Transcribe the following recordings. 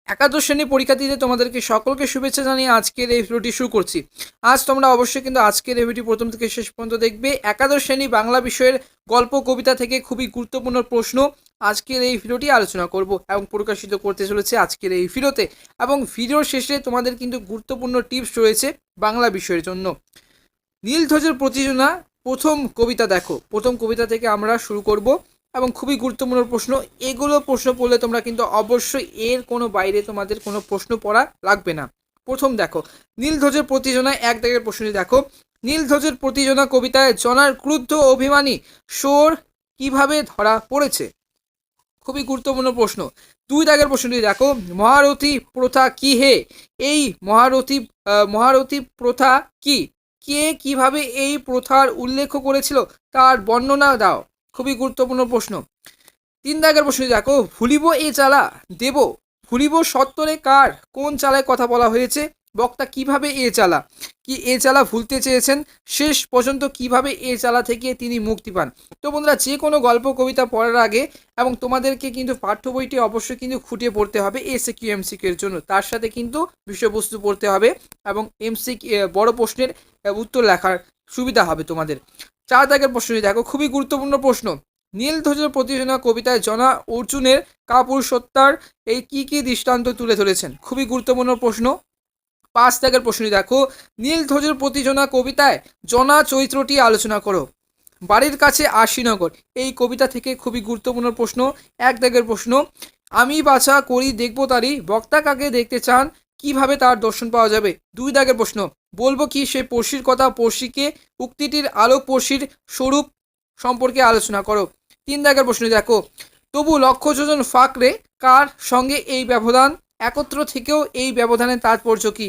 একাদশ শ্রেণী পরীক্ষার্থীদের তোমাদেরকে সকলকে শুভেচ্ছা জানিয়ে আজকের এই ভিডিওটি শুরু করছি। আজ তোমরা অবশ্যই কিন্তু আজকের এই ভিডিওটি প্রথম থেকে শেষ পর্যন্ত দেখবে। একাদশ শ্রেণী বাংলা বিষয়ের গল্প কবিতা থেকে খুবই গুরুত্বপূর্ণ প্রশ্ন আজকের এই ভিডিওটি আলোচনা করব এবং প্রকাশিত করতে চলেছে আজকের এই ভিডিওতে। এবং ভিডিওর শেষে তোমাদের কিন্তু গুরুত্বপূর্ণ টিপস রয়েছে বাংলা বিষয়ের জন্য। নীলধ্বজের প্রতিযোজনা প্রথম কবিতা দেখো। প্রথম কবিতা থেকে আমরা শুরু করব এবং খুবই গুরুত্বপূর্ণ প্রশ্ন। এগুলো প্রশ্ন পড়লে তোমরা কিন্তু অবশ্যই এর কোনো বাইরে তোমাদের কোনো প্রশ্ন পড়া লাগবে না। প্রথম দেখো, নীলধ্বজের প্রতিযোজনায় এক দাগের প্রশ্নটি দেখো। নীলধ্বজের প্রতিযোজনা কবিতায় জনার ক্রুদ্ধ অভিমানী সোর কিভাবে ধরা পড়েছে? খুবই গুরুত্বপূর্ণ প্রশ্ন। দুই দাগের প্রশ্নটি দেখো, মহারথী প্রথা কি হে? এই মহারথী প্রথা কি? কে কিভাবে এই প্রথার উল্লেখ করেছিল তার বর্ণনা দাও। খুবই গুরুত্বপূর্ণ প্রশ্ন। তিন দাগের প্রশ্নটি দেখো, ভুলিব এ চালা দেব। ভুলিব সত্তরে কার কোন চালায় কথা বলা হয়েছে? বক্তা কিভাবে এ চালা এ চালা ভুলতে চেয়েছেন, শেষ পর্যন্ত কিভাবে এ চালা থেকে তিনি মুক্তি পান। তো বন্ধুরা, যে কোনো গল্প কবিতা পড়ার আগে এবং তোমাদেরকে কিন্তু পাঠ্য বইটি অবশ্যই কিন্তু খুঁটিয়ে পড়তে হবে এসিকিউ এমসিকিউ এর জন্য। তার সাথে কিন্তু বিষয়বস্তু পড়তে হবে এবং বড় প্রশ্নের উত্তর লেখার সুবিধা হবে তোমাদের। চার দাগের প্রশ্নটি দেখো, খুবই গুরুত্বপূর্ণ প্রশ্ন। নীলধ্বজের প্রতিযোজনা কবিতায় জনা অর্জুনের কাপুরুষত্বার এই কি দৃষ্টান্ত তুলে ধরেছেন? খুবই গুরুত্বপূর্ণ প্রশ্ন। পাঁচ দাগের প্রশ্নটি দেখো, নীলধ্বজের প্রতিযোজনা কবিতায় জনা চরিত্রটি আলোচনা করো। বাড়ির কাছে আশিনগর এই কবিতা থেকে খুবই গুরুত্বপূর্ণ প্রশ্ন। এক দাগের প্রশ্ন, আমি বাছা করি দেখবো তারি, বক্তা কাকে দেখতে চান, কিভাবে তার দর্শন পাওয়া যাবে? দুই দাগের প্রশ্ন, বলবো কি সে পড়শির কথা, পড়শিকে উক্তিটির আলোক পড়শির স্বরূপ সম্পর্কে আলোচনা করো। তিন দাগের প্রশ্ন দেখো, তবু লক্ষ যোজন ফাঁকরে কার সঙ্গে এই ব্যবধান, একত্র থেকেও এই ব্যবধানের তাৎপর্য কি?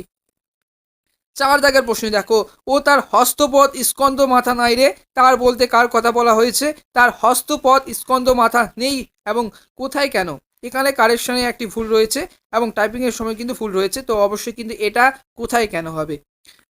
চার দাগের প্রশ্ন দেখো, ও তার হস্তপদ স্কন্দ মাথা নাই রে, তার বলতে কার কথা বলা হয়েছে? তার হস্তপদ স্কন্দ মাথা নেই এবং কোথায় কেন? এখানে কারেকশনে একটি ভুল রয়েছে এবং টাইপিংয়ের সময় কিন্তু ভুল রয়েছে, তো অবশ্যই কিন্তু এটা কোথায় কেন হবে।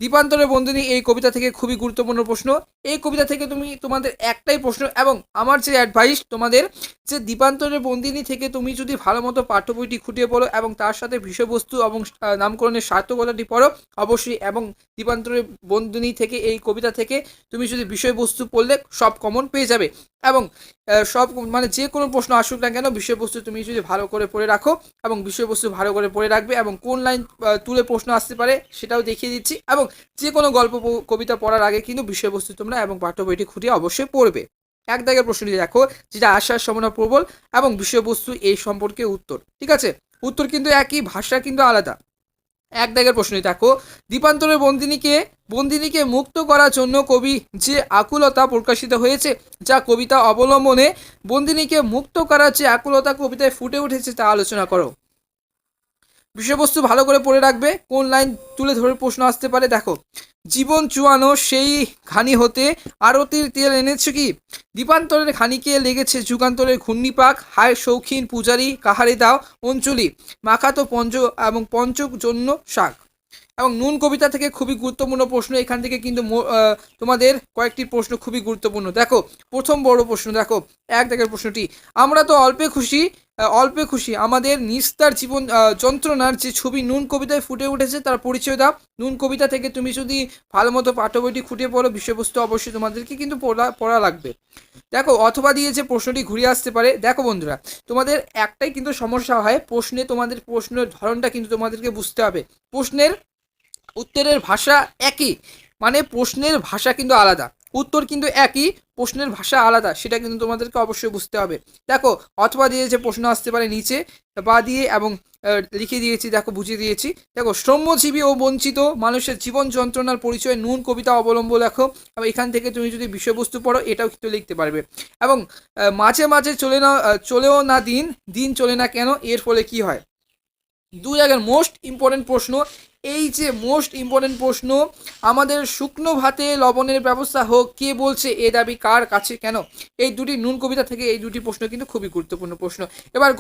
দীপান্তরের বন্দিনী এই কবিতা থেকে খুবই গুরুত্বপূর্ণ প্রশ্ন। এই কবিতা থেকে তোমাদের একটাই প্রশ্ন এবং আমার যে অ্যাডভাইস তোমাদের, যে দীপান্তরের বন্দিনী থেকে তুমি যদি ভালো মতো পাঠ্য বইটি খুঁটিয়ে পড়ো এবং তার সাথে বিষয়বস্তু এবং নামকরণের সার্থকতাটি পড়ো অবশ্যই, এবং দীপান্তরের বন্দিনী থেকে এই কবিতা থেকে তুমি যদি বিষয়বস্তু পড়লে সব কমন পেয়ে যাবে এবং সব মানে যে কোনো প্রশ্ন আসুক না কেন বিষয়বস্তু তুমি যদি ভালো করে পড়ে রাখো এবং বিষয়বস্তু ভালো করে পড়ে রাখবে এবং কোন লাইন তুলে প্রশ্ন আসতে পারে সেটাও দেখিয়ে দিচ্ছি। এবং যে কোনো গল্প কবিতা পড়ার আগে কিন্তু বিষয়বস্তু তোমরা এবং পাঠ্য বইটি খুঁটিয়ে অবশ্যই পড়বে। এক দাগের প্রশ্নটি দেখো, যেটা আশ্বাস সম্ভাবনা প্রবল এবং বিষয়বস্তু এই সম্পর্কে উত্তর। ঠিক আছে, উত্তর কিন্তু একই, ভাষা কিন্তু আলাদা। এক দাগের প্রশ্নটি দেখো, দীপান্তরের বন্দিনীকে মুক্ত করার জন্য কবি যে আকুলতা প্রকাশিত হয়েছে, যা কবিতা অবলম্বনে বন্দিনীকে মুক্ত করার যে আকুলতা কবিতায় ফুটে উঠেছে তা আলোচনা করো। বিষয়বস্তু ভালো করে পড়ে রাখবে, কোন লাইন তুলে ধরে প্রশ্ন আসতে পারে দেখো। জীবন চুয়ানো সেই ঘানি হতে আরতির তেল এনেছে কি? দীপান্তরের ঘানিকে লেগেছে যুগান্তরের ঘূর্ণিপাক, হায় শৌখিন পূজারি কাহারে দাও অঞ্চলি, মাখাতো পঞ্চক জন্য শাক। এবং নুন কবিতা থেকে খুবই গুরুত্বপূর্ণ প্রশ্ন। এখান থেকে কিন্তু তোমাদের কয়েকটি প্রশ্ন খুবই গুরুত্বপূর্ণ। দেখো, প্রথম বড় প্রশ্ন দেখো, এক দাগের প্রশ্নটি, আমরা তো অল্পে খুশি আমাদের নিস্তার জীবন যন্ত্রণার যে ছবি নুন কবিতায় ফুটে উঠেছে তার পরিচয় দাও। নুন কবিতা থেকে তুমি যদি ভালো মতো পাঠ্য বইটি খুঁটিয়ে পড়ো বিষয়বস্তু অবশ্যই তোমাদেরকে কিন্তু পড়া লাগবে। দেখো, অথবা দিয়ে যে প্রশ্নটি ঘুরে আসতে পারে। দেখো বন্ধুরা, তোমাদের একটাই কিন্তু সমস্যা হয় প্রশ্নে, তোমাদের প্রশ্নের ধরনটা কিন্তু তোমাদেরকে বুঝতে হবে। প্রশ্নের উত্তরের ভাষা একই, মানে প্রশ্নের ভাষা কিন্তু আলাদা, উত্তর কিন্তু একই, প্রশ্নের ভাষা আলাদা, সেটা কিন্তু তোমাদেরকে অবশ্যই বুঝতে হবে। দেখো, অথবা দিয়ে যে প্রশ্ন আসতে পারে নিচে বা দিয়ে এবং লিখে দিয়েছি, দেখো বুঝিয়ে দিয়েছি। দেখো, শ্রমজীবী ও বঞ্চিত মানুষের জীবন যন্ত্রণার পরিচয় নুন কবিতা অবলম্বন লেখো। এবং এখান থেকে তুমি যদি বিষয়বস্তু পড়ো এটাও কিন্তু লিখতে পারবে। এবং মাঝে মাঝে চলেও না দিন চলে না কেন, এর ফলে কি হয়? দুই জায়গার মোস্ট ইম্পর্টেন্ট প্রশ্ন। এই যে মোস্ট ইম্পর্টেন্ট প্রশ্ন, আমাদের শুকনো ভাতে লবণের ব্যবস্থা হোক, কে বলছে এ দাবি কার কাছে কেন? এই দুটি নুন কবিতা থেকে এই দুটি প্রশ্ন কিন্তু খুবই গুরুত্বপূর্ণ প্রশ্ন। এবার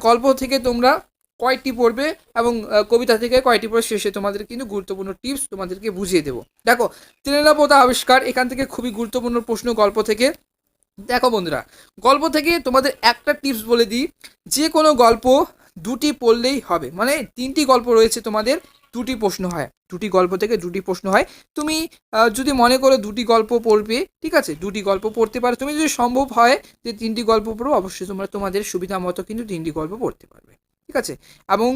গল্প থেকে তোমরা কয়টি পড়বে এবং কবিতা থেকে কয়টি পড়বে শেষে তোমাদের কিন্তু গুরুত্বপূর্ণ টিপস তোমাদেরকে বুঝিয়ে দেবো। দেখো, তৃণাপোতা আবিষ্কার এখান থেকে খুবই গুরুত্বপূর্ণ প্রশ্ন গল্প থেকে। দেখো বন্ধুরা, গল্প থেকে তোমাদের একটা টিপস বলে দিই, যে কোনো গল্প দুটি পড়লেই হবে, মানে 3টি গল্প রয়েছে তোমাদের, 2টি প্রশ্ন হয়, 2টি গল্প থেকে 2টি প্রশ্ন হয়। তুমি যদি মনে করো 2টি গল্প পড়বে, ঠিক আছে, 2টি গল্প পড়তে পারো। তুমি যদি সম্ভব হয় যে 3টি গল্প পড়ো, অবশ্যই তোমরা তোমাদের সুবিধা মতো কিন্তু 3টি গল্প পড়তে পারবে, ঠিক আছে। এবং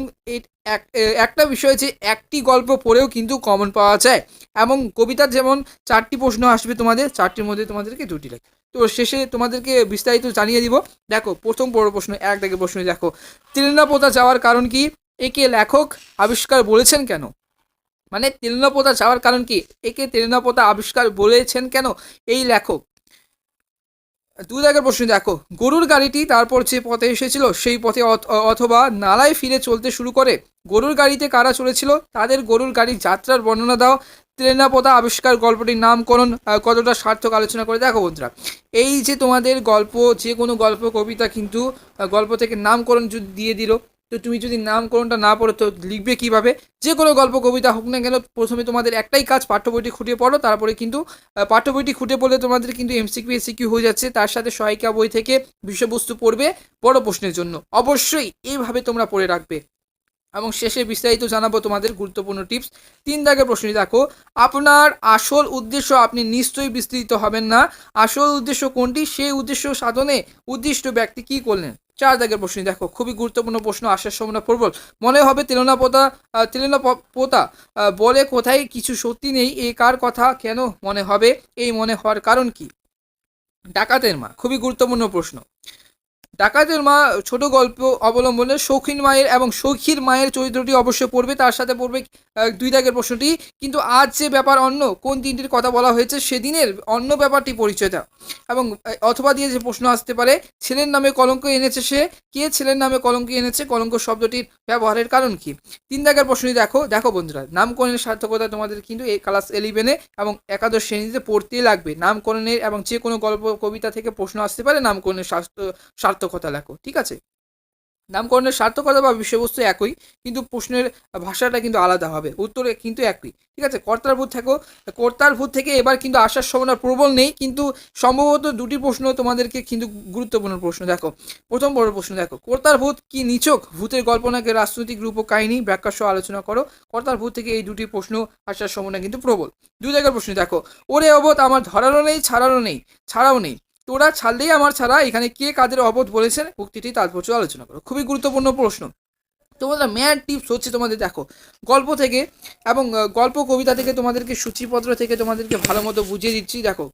একটা বিষয় যে একটি গল্প পড়েও কিন্তু কমন পাওয়া যায়, এবং কবিতার যেমন 4টি প্রশ্ন আসবে তোমাদের, 4টির মধ্যে তোমাদেরকে 2টি লাগে। তো শেষে তোমাদেরকে বিস্তারিত জানিয়ে দিব। দেখো প্রথম বড় প্রশ্ন, 1 দাগের প্রশ্ন দেখো, তেলেনাপোতা যাওয়ার কারণ কি? একে লেখক আবিষ্কার বলেছেন কেন? মানে তেলেনাপোতা যাওয়ার কারণ কি? একে তেলেনাপোতা আবিষ্কার বলেছেন কেন এই লেখক? 2 দাগের প্রশ্ন দেখো, গরুর গাড়িটি তারপর যে পথে এসেছিল সেই পথে অথবা নালায় ফিরে চলতে শুরু করে। গরুর গাড়িতে কারা চলেছিল? তাদের গরুর গাড়ির যাত্রার বর্ণনা দাও। তেলেনাপোতা আবিষ্কার গল্পটির নামকরণ কতটা সার্থক আলোচনা করে দেখো বন্ধুরা। এই যে তোমাদের গল্প, যে কোনো গল্প কবিতা কিন্তু গল্প থেকে নামকরণ যদি দিয়ে দিল, তো তুমি যদি নামকরণটা না পড়ো তো লিখবে কিভাবে? যে কোনো গল্প কবিতা হোক না কেন, প্রথমে তোমাদের একটাই কাজ, পাঠ্য বইটি খুঁটিয়ে পড়ো। তারপরে কিন্তু পাঠ্য বইটি খুঁটে পড়লে তোমাদের কিন্তু এমসিকিউ এসিকিউ হয়ে যাচ্ছে, তার সাথে সহায়িকা বই থেকে বিষয়বস্তু পড়বে বড় প্রশ্নের জন্য। অবশ্যই এইভাবে তোমরা পড়ে রাখবে। এবং শেষে বিস্তারিত জানাবো তোমাদের গুরুত্বপূর্ণ টিপস। 3 দাগের প্রশ্নটি দেখো, আপনার আসল উদ্দেশ্য, আপনি নিশ্চয়ই বিস্তৃত হবেন না। আসল উদ্দেশ্য কোনটি? সেই উদ্দেশ্য সাধনে উদ্দিষ্ট ব্যক্তি কি করলেন? 4 দাগের প্রশ্নটি দেখো, খুবই গুরুত্বপূর্ণ প্রশ্ন, আসার সম্ভাবনা প্রবল। মনে হবে তেলেনাপোতা বলে কোথায় কিছু সত্যি নেই, এ কার কথা কেন মনে হবে? এই মনে হওয়ার কারণ কি? ডাকাতের মা, খুবই গুরুত্বপূর্ণ প্রশ্ন। ডাকাতের মা ছোট গল্প অবলম্বনে শৌখিন মায়ের এবং সখীর মায়ের চরিত্রটি অবশ্যই পড়বে, তার সাথে পড়বে 2 দাগের প্রশ্নটি, কিন্তু আজ যে ব্যাপার অন্য কোন 3টির কথা বলা হয়েছে সেদিনের অন্য ব্যাপারটি পরিচয় দাও। এবং অথবা দিয়ে যে প্রশ্ন আসতে পারে, ছেলের নামে কলঙ্ক এনেছে সে, কে ছেলের নামে কলঙ্ক এনেছে? কলঙ্ক শব্দটির ব্যবহারের কারণ কি? 3 দাগের প্রশ্নটি দেখো বন্ধুরা, নামকরণের সার্থকতা তোমাদের কিন্তু এই ক্লাস 11 এবং একাদশ শ্রেণীতে পড়তেই লাগবে। নামকরণের এবং যে কোনো গল্প কবিতা থেকে প্রশ্ন আসতে পারে, নামকরণের সার্থকতা লেখো, ঠিক আছে। নামকরণের সার্থকতা বা বিষয়বস্তু একই, কিন্তু প্রশ্নের ভাষাটা কিন্তু আলাদা হবে, উত্তরে কিন্তু একই, ঠিক আছে। কর্তার ভূত থেকে এবার কিন্তু আসার সম্ভাবনা প্রবল নেই, কিন্তু সম্ভবত 2টি প্রশ্ন তোমাদেরকে কিন্তু গুরুত্বপূর্ণ প্রশ্ন। দেখো প্রথম বড় প্রশ্ন দেখো, কর্তার ভূত কি নিছক ভূতের গল্প নাকি রাজনৈতিক রূপ ও কাহিনী? ব্যাখ্যা সহ আলোচনা করো। কর্তার ভূত থেকে এই 2টি প্রশ্ন আসার সম্ভাবনা কিন্তু প্রবল। 2 জায়গার প্রশ্ন দেখো, ওরে অবধ আমার ধরারও নেই ছাড়াও নেই, তোরা ছাড়লেই আমার ছাড়া, এখানে কে কাদের অবোধ বলেছেন? উক্তিটি তাৎপর্য আলোচনা করো। খুবই গুরুত্বপূর্ণ প্রশ্ন। তোমাদের মেয়ার টিপস হচ্ছে, তোমাদের দেখো গল্প থেকে এবং গল্প কবিতা থেকে তোমাদেরকে সূচিপত্র থেকে তোমাদেরকে ভালো মতো বুঝিয়ে দিচ্ছি। দেখো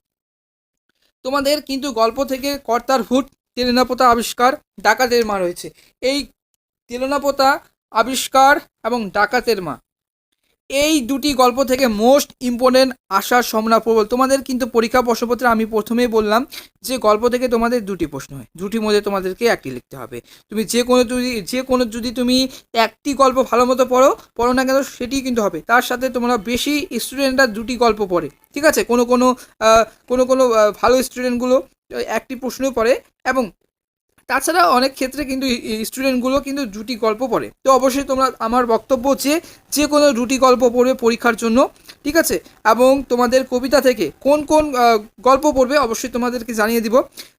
তোমাদের কিন্তু গল্প থেকে কর্তার ভূত, তেলেনাপোতা আবিষ্কার, ডাকাতের মা রয়েছে। এই তেলেনাপোতা আবিষ্কার এবং ডাকাতের মা, এই 2টি গল্প থেকে মোস্ট ইম্পর্টেন্ট আসার সম্ভাবনা প্রবল। তোমাদের কিন্তু পরীক্ষা প্রশ্নপত্রে আমি প্রথমেই বললাম যে গল্প থেকে তোমাদের 2টি প্রশ্ন হয়, 2টির মধ্যে তোমাদেরকে একটি লিখতে হবে। তুমি যে কোনো যদি তুমি একটি গল্প ভালো মতো পড়ো না কেন সেটি কিন্তু হবে। তার সাথে তোমরা বেশি স্টুডেন্টরা 2টি গল্প পড়ে, ঠিক আছে। কোনো ভালো স্টুডেন্টগুলো একটি প্রশ্নও পড়ে, এবং তাছাড়া অনেক ক্ষেত্রে কিন্তু স্টুডেন্টগুলো কিন্তু 2টি গল্প পড়ে। তো অবশ্যই তোমরা, আমার বক্তব্য যে কোনো 2টি গল্প পড়বে পরীক্ষার জন্য, ঠিক আছে। এবং তোমাদের কবিতা থেকে কোন গল্প পড়বে অবশ্যই তোমাদেরকে জানিয়ে দিব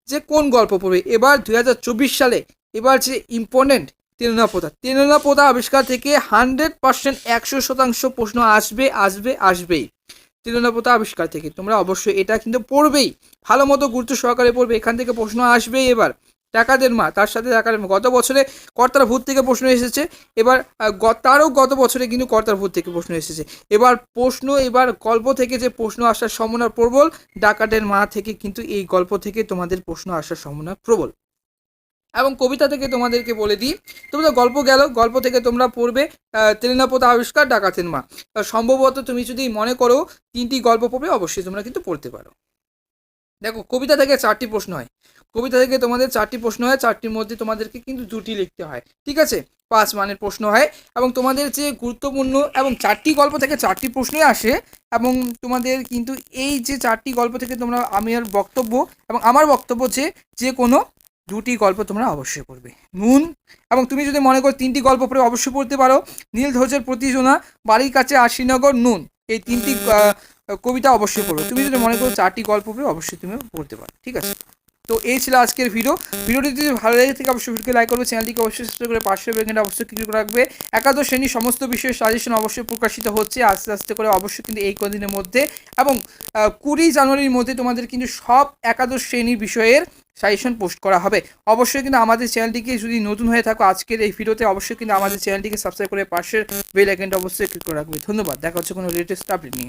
যে কোন গল্প পড়বে। এবার 2024 সালে এবার যে ইম্পর্টেন্ট তেলেনাপোতা আবিষ্কার থেকে 100% 100% প্রশ্ন আসবেই। তেলেনাপোতা আবিষ্কার থেকে তোমরা অবশ্যই এটা কিন্তু পড়বেই, ভালো মতো গুরুত্ব সহকারে পড়বে, এখান থেকে প্রশ্ন আসবেই। এবার ডাকাতের মা, তার সাথে ডাকাতের মা, গত বছরে কর্তার ভূত থেকে প্রশ্ন এসেছে, এবার তারও গত বছরে কিন্তু কর্তার ভূত থেকে প্রশ্ন এসেছে। এবার গল্প থেকে যে প্রশ্ন আসার সম্ভাবনা প্রবল, ডাকাতের মা থেকে কিন্তু এই গল্প থেকে তোমাদের প্রশ্ন আসার সম্ভাবনা প্রবল। এবং কবিতা থেকে তোমাদেরকে বলে দিই, তোমরা গল্প গেল, গল্প থেকে তোমরা পড়বে তেলেনাপোতা আবিষ্কার, ডাকাতের মা। সম্ভবত তুমি যদি মনে করো 3টি গল্প পড়বে, অবশ্যই তোমরা কিন্তু পড়তে পারো। দেখো কবিতা থেকে 4টি প্রশ্ন হয়, কবিতা থেকে তোমাদের 4টি প্রশ্ন হয়, 4টির মধ্যে তোমাদেরকে কিন্তু 2টি লিখতে হয়, ঠিক আছে। 5 মানের প্রশ্ন হয়, এবং তোমাদের যে গুরুত্বপূর্ণ, এবং 4টি গল্প থেকে 4টি প্রশ্নই আসে। এবং তোমাদের কিন্তু এই যে 4টি গল্প থেকে তোমরা, আমার বক্তব্য যে কোনো 2টি গল্প তোমরা অবশ্যই পড়বে। নুন, এবং তুমি যদি মনে করো 3টি গল্প পড়ে অবশ্যই পড়তে পারো। নীল ধ্বজের প্রতিযোজনা, বাড়ির কাছে আশিনগর, নুন, এই 3টি কবিতা অবশ্যই পড়ো। তুমি যদি মনে করো 4টি গল্প পড়বে অবশ্যই তুমি পড়তে পারো, ঠিক আছে। তো এই ছিল আজকের ভিডিওটি যদি ভালো লেগে থাকে অবশ্যই ভিডিওকে লাইক করবে, চ্যানেলটিকে অবশ্যই সাবস্ক্রাইব করে পাশে বেলটা অবশ্যই ক্লিক করে রাখবে। একাদশ শ্রেণীর সমস্ত বিষয়ের সাজেশন অবশ্যই প্রকাশিত হচ্ছে আস্তে আস্তে করে, অবশ্যই কিন্তু এই কদিনের মধ্যে এবং 20 জানুয়ারির মধ্যে তোমাদের কিন্তু সব একাদশ শ্রেণীর বিষয়ের সাজেশন পোস্ট করা হবে। অবশ্যই কিন্তু আমাদের চ্যানেলটিকে যদি নতুন হয়ে থাকো আজকের এই ভিডিওতে অবশ্যই কিন্তু আমাদের চ্যানেলটিকে সাবস্ক্রাইব করে পাশের বেল আইকনটা অবশ্যই ক্লিক করে রাখবে। ধন্যবাদ, দেখা হচ্ছে কোনো লেটেস্ট আপডেট নিয়ে।